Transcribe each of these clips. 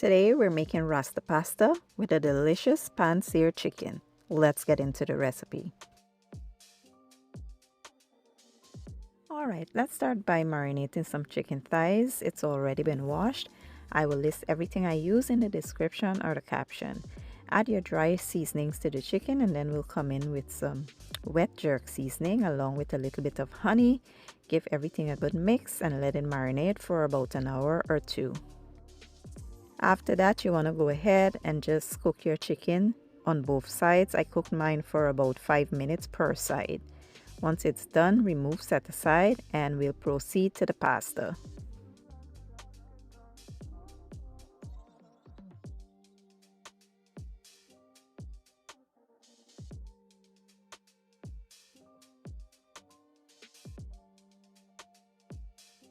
Today we're making Rasta pasta with a delicious pan-seared chicken. Let's get into the recipe. Alright, let's start by marinating some chicken thighs. It's already been washed. I will list everything I use in the description or the caption. Add your dry seasonings to the chicken, and then we'll come in with some wet jerk seasoning along with a little bit of honey. Give everything a good mix and let it marinate for about an hour or two. After that, you want to go ahead and just cook your chicken on both sides. I cooked mine for about 5 minutes per side. Once it's done, remove, set aside, and we'll proceed to the pasta.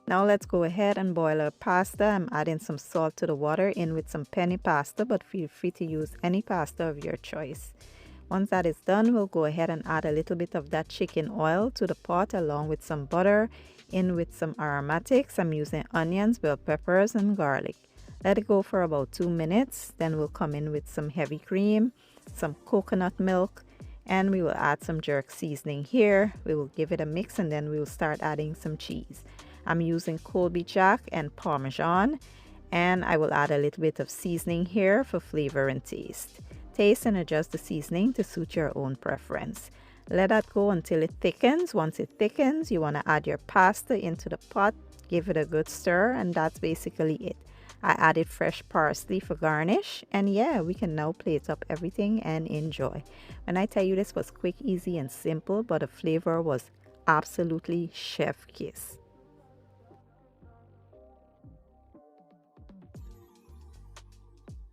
Now let's go ahead and boil our pasta. I'm adding some salt to the water in with some penne pasta, but feel free to use any pasta of your choice. Once that is done, we'll go ahead and add a little bit of that chicken oil to the pot along with some butter, in with some aromatics. I'm using onions, bell peppers, and garlic. Let it go for about 2 minutes. Then we'll come in with some heavy cream, some coconut milk, and we will add some jerk seasoning here. We will give it a mix, and then we will start adding some cheese. I'm using Colby Jack and parmesan, and I will add a little bit of seasoning here for flavor and taste. Taste and adjust the seasoning to suit your own preference. Let that go until it thickens. Once it thickens, you want to add your pasta into the pot, give it a good stir, and that's basically it. I added fresh parsley for garnish, and yeah, we can now plate up everything and enjoy. When I tell you this was quick, easy, and simple, but the flavor was absolutely chef kiss.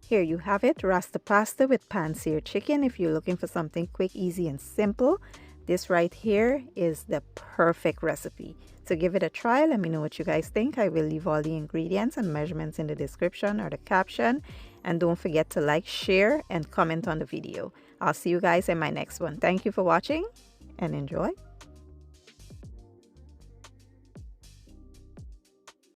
Here you have it, Rasta pasta with pan-seared chicken. If you're looking for something quick, easy, and simple, this right here is the perfect recipe. So give it a try. Let me know what you guys think. I will leave all the ingredients and measurements in the description or the caption. And don't forget to like, share, and comment on the video. I'll see you guys in my next one. Thank you for watching and enjoy.